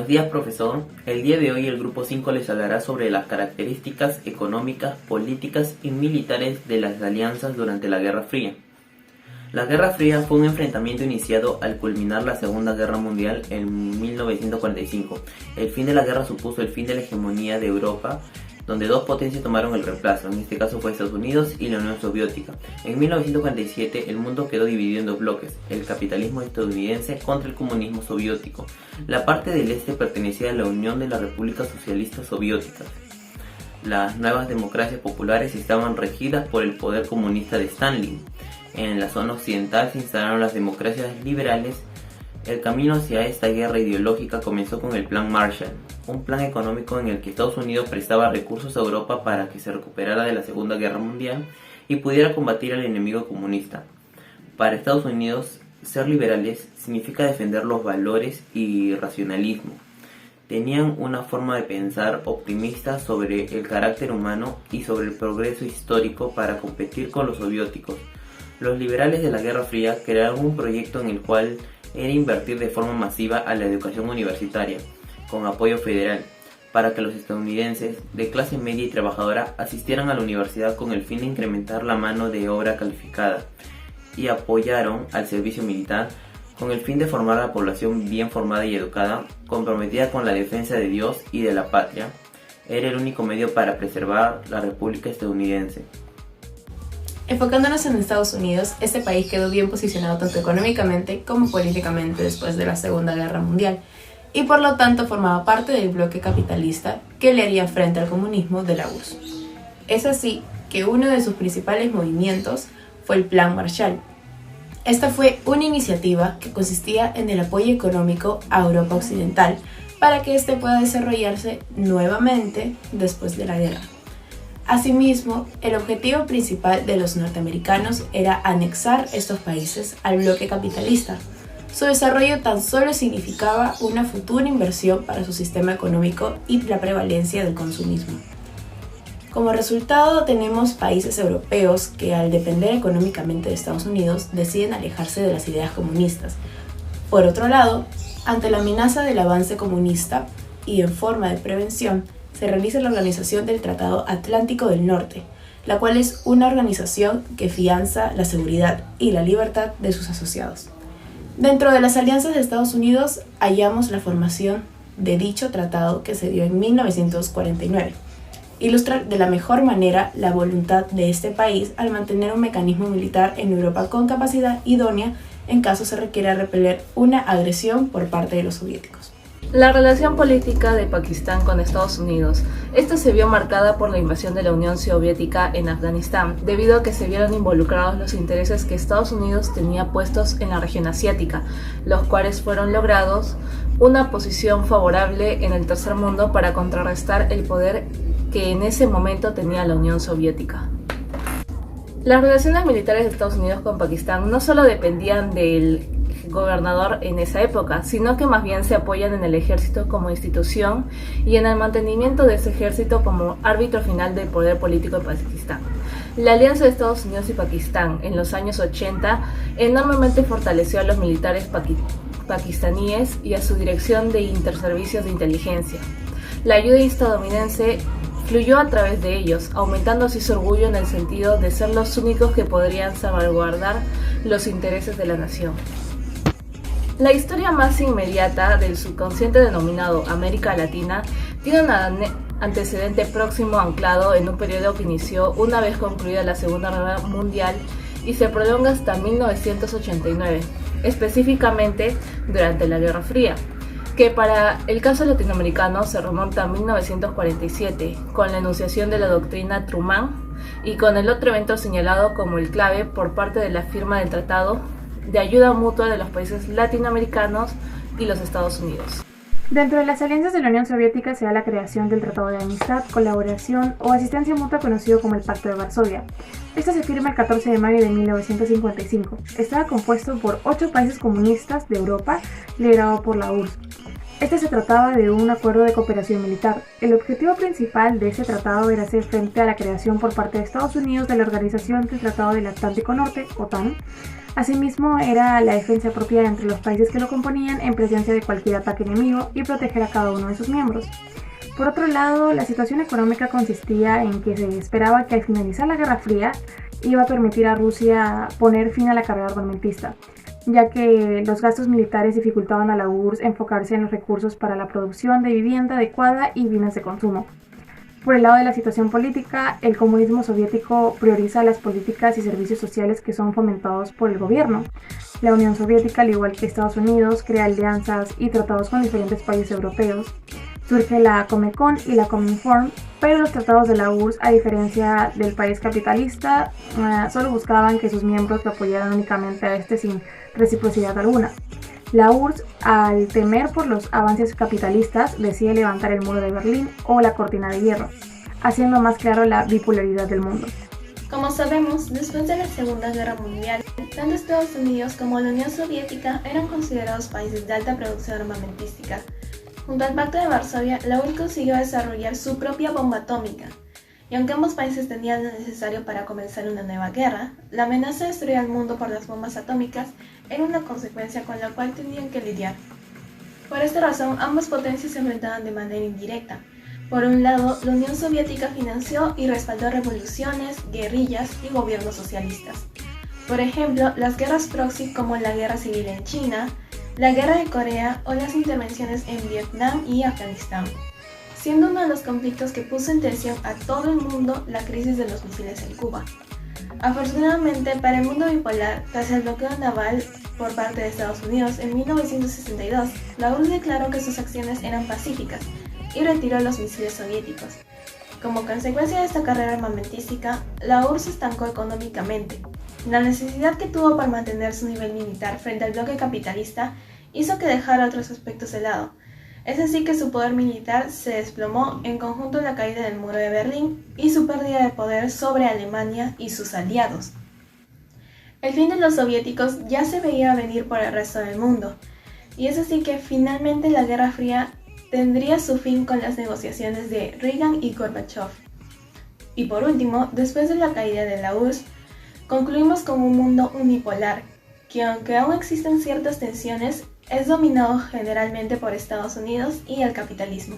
Buenos días, profesor. El día de hoy el grupo 5 les hablará sobre las características económicas, políticas y militares de las alianzas durante la Guerra Fría. La Guerra Fría fue un enfrentamiento iniciado al culminar la Segunda Guerra Mundial en 1945. El fin de la guerra supuso el fin de la hegemonía de Europa, donde dos potencias tomaron el reemplazo. En este caso fue Estados Unidos y la Unión Soviética. En 1947 el mundo quedó dividido en dos bloques, el capitalismo estadounidense contra el comunismo soviético. La parte del este pertenecía a la Unión de las Repúblicas Socialistas Soviéticas. Las nuevas democracias populares estaban regidas por el poder comunista de Stalin. En la zona occidental se instalaron las democracias liberales. El camino hacia esta guerra ideológica comenzó con el Plan Marshall, un plan económico en el que Estados Unidos prestaba recursos a Europa para que se recuperara de la Segunda Guerra Mundial y pudiera combatir al enemigo comunista. Para Estados Unidos, ser liberales significa defender los valores y racionalismo. Tenían una forma de pensar optimista sobre el carácter humano y sobre el progreso histórico para competir con los soviéticos. Los liberales de la Guerra Fría crearon un proyecto en el cual era invertir de forma masiva a la educación universitaria, con apoyo federal, para que los estadounidenses de clase media y trabajadora asistieran a la universidad con el fin de incrementar la mano de obra calificada, y apoyaron al servicio militar con el fin de formar a la población bien formada y educada, comprometida con la defensa de Dios y de la patria. Era el único medio para preservar la República estadounidense. Enfocándonos en Estados Unidos, este país quedó bien posicionado tanto económicamente como políticamente después de la Segunda Guerra Mundial y por lo tanto formaba parte del bloque capitalista que le haría frente al comunismo de la URSS. Es así que uno de sus principales movimientos fue el Plan Marshall. Esta fue una iniciativa que consistía en el apoyo económico a Europa Occidental para que éste pueda desarrollarse nuevamente después de la guerra. Asimismo, el objetivo principal de los norteamericanos era anexar estos países al bloque capitalista. Su desarrollo tan solo significaba una futura inversión para su sistema económico y la prevalencia del consumismo. Como resultado, tenemos países europeos que, al depender económicamente de Estados Unidos, deciden alejarse de las ideas comunistas. Por otro lado, ante la amenaza del avance comunista y en forma de prevención, se realiza la Organización del Tratado Atlántico del Norte, la cual es una organización que fianza la seguridad y la libertad de sus asociados. Dentro de las alianzas de Estados Unidos hallamos la formación de dicho tratado que se dio en 1949. Ilustra de la mejor manera la voluntad de este país al mantener un mecanismo militar en Europa con capacidad idónea en caso se requiera repeler una agresión por parte de los soviéticos. La relación política de Pakistán con Estados Unidos. Esta se vio marcada por la invasión de la Unión Soviética en Afganistán, debido a que se vieron involucrados los intereses que Estados Unidos tenía puestos en la región asiática, los cuales fueron logrados una posición favorable en el tercer mundo para contrarrestar el poder que en ese momento tenía la Unión Soviética. Las relaciones militares de Estados Unidos con Pakistán no solo dependían del gobernador en esa época, sino que más bien se apoyan en el ejército como institución y en el mantenimiento de ese ejército como árbitro final del poder político de Pakistán. La alianza de Estados Unidos y Pakistán en los años 80 enormemente fortaleció a los militares pakistaníes y a su dirección de interservicios de inteligencia. La ayuda estadounidense fluyó a través de ellos, aumentando así su orgullo en el sentido de ser los únicos que podrían salvaguardar los intereses de la nación. La historia más inmediata del subcontinente denominado América Latina tiene un antecedente próximo anclado en un periodo que inició una vez concluida la Segunda Guerra Mundial y se prolonga hasta 1989, específicamente durante la Guerra Fría, que para el caso latinoamericano se remonta a 1947, con la enunciación de la doctrina Truman y con el otro evento señalado como el clave por parte de la firma del Tratado de Ayuda Mutua de los países latinoamericanos y los Estados Unidos. Dentro de las alianzas de la Unión Soviética se da la creación del Tratado de Amistad, Colaboración o Asistencia Mutua conocido como el Pacto de Varsovia. Este se firma el 14 de mayo de 1955. Estaba compuesto por 8 países comunistas de Europa, liderado por la URSS. Este se trataba de un acuerdo de cooperación militar. El objetivo principal de este tratado era hacer frente a la creación por parte de Estados Unidos de la Organización del Tratado del Atlántico Norte, OTAN, Asimismo, era la defensa propia entre los países que lo componían en presencia de cualquier ataque enemigo y proteger a cada uno de sus miembros. Por otro lado, la situación económica consistía en que se esperaba que al finalizar la Guerra Fría iba a permitir a Rusia poner fin a la carrera armamentista, ya que los gastos militares dificultaban a la URSS enfocarse en los recursos para la producción de vivienda adecuada y bienes de consumo. Por el lado de la situación política, el comunismo soviético prioriza las políticas y servicios sociales que son fomentados por el gobierno. La Unión Soviética, al igual que Estados Unidos, crea alianzas y tratados con diferentes países europeos. Surge la Comecon y la Cominform, pero los tratados de la URSS, a diferencia del país capitalista, solo buscaban que sus miembros lo apoyaran únicamente a este sin reciprocidad alguna. La URSS, al temer por los avances capitalistas, decide levantar el muro de Berlín o la cortina de hierro, haciendo más claro la bipolaridad del mundo. Como sabemos, después de la Segunda Guerra Mundial, tanto Estados Unidos como la Unión Soviética eran considerados países de alta producción armamentística. Junto al Pacto de Varsovia, la URSS consiguió desarrollar su propia bomba atómica. Y aunque ambos países tenían lo necesario para comenzar una nueva guerra, la amenaza de destruir al mundo por las bombas atómicas era una consecuencia con la cual tenían que lidiar. Por esta razón, ambas potencias se enfrentaban de manera indirecta. Por un lado, la Unión Soviética financió y respaldó revoluciones, guerrillas y gobiernos socialistas. Por ejemplo, las guerras proxy como la Guerra Civil en China, la Guerra de Corea o las intervenciones en Vietnam y Afganistán, siendo uno de los conflictos que puso en tensión a todo el mundo la crisis de los misiles en Cuba. Afortunadamente para el mundo bipolar, tras el bloqueo naval por parte de Estados Unidos en 1962, la URSS declaró que sus acciones eran pacíficas y retiró los misiles soviéticos. Como consecuencia de esta carrera armamentística, la URSS se estancó económicamente. La necesidad que tuvo para mantener su nivel militar frente al bloque capitalista hizo que dejara otros aspectos de lado. Es así que su poder militar se desplomó en conjunto con la caída del muro de Berlín y su pérdida de poder sobre Alemania y sus aliados. El fin de los soviéticos ya se veía venir por el resto del mundo, y es así que finalmente la Guerra Fría tendría su fin con las negociaciones de Reagan y Gorbachev. Y por último, después de la caída de la URSS, concluimos con un mundo unipolar, que aunque aún existen ciertas tensiones, es dominado generalmente por Estados Unidos y el capitalismo.